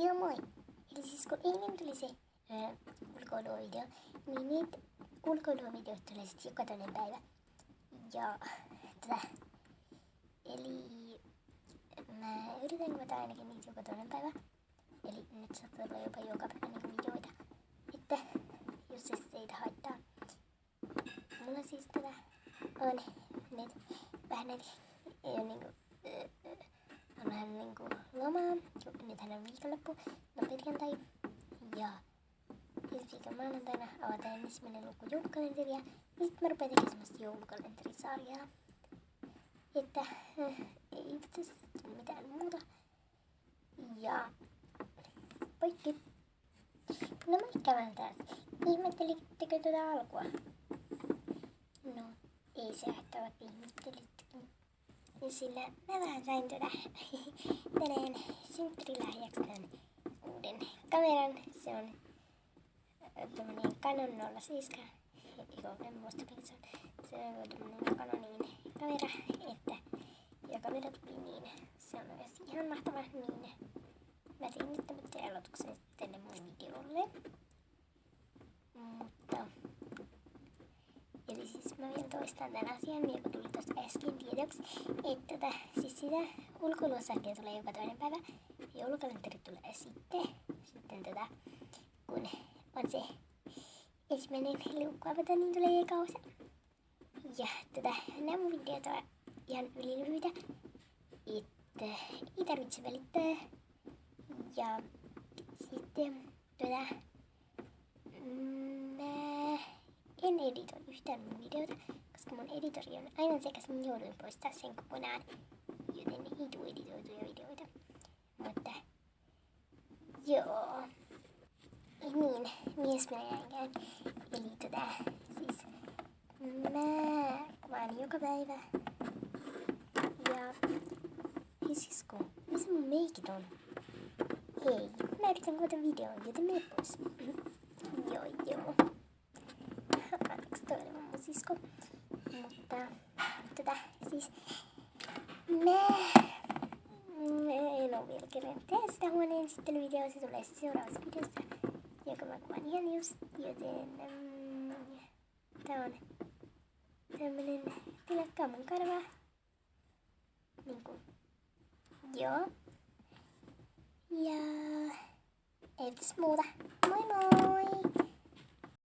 Joo moi. Eli siis kun eilen tuli se ulkoiluvideo, niin niitä ulkoiluvideoita tulee sitten joka toinen päivä. Ja eli mä yritän kuvata ainakin niitä joka toinen päivä. Eli nyt saattaa olla jopa joka päivä niinku videoita. Että jos se teitä haittaa. Mulla siis on näitä vähän näitä niinku on vähän niinku lomaa. Nythän on viikonloppu, no perjantai. Ja ensi viikon maanantaina avataan ensimmäinen luku joulukalenteria. Ja sit mä rupean tekemään semmoista joulukalenterisarjaa. Että ei pitäisi mitään muuta. Ja poikki. No moikka vaan taas. Ihmettelittekö tuota alkua? No, ei se haittaa, vaikka ihmettelittekin. Sillä mä vähän sain tänään synttärilahjaksi tämän uuden kameran. Se on tämmönen Canon 07. En muista mikä se on. Se on tämmönen Canonin kamera, että ja kamera tuli niin. Se on myös ihan mahtava niin. Mä tein nyt tämmöisen aloituksen tänne mun videolle. Mutta eli siis mä vielä toistan tämän asian, joka tuli tuosta äsken tiedoksi, että siis sitä ulkoiluosahtia tulee joka toinen päivä. Joulukalenteri tulee sitten kun on se ensimmäinen luukku avata, niin tulee eka osa. Ja nämä mun videot on ihan ylilyhyitä, että ei tarvitse välittää. Ja sitten mä en editoi yhtään mun videota, koska mun editori on aivan sekas, niin jouduin poistaa sen kokonaan, joten ei tule editoituja videoita. Mutta joo, niin, mies minä jäänkään. Eli siis mä kuvaan joka päivä. Ja hei sisko, missä mun meikit on? Hei, mä yritän kuvata videoon, joten mene pois. Joo. Anteeksi, toi oli mun sisko. Mutta siis mä en oo vielä kerännyt tehdä sitä huoneen esittelyvideoa. Se tulee seuraavassa videossa, joka mä kuvaan ihan just, joten tää on tämmönen tilakkaa mun karvaa. Niinku, joo. Ja ei pitäis muuta. Moi moi!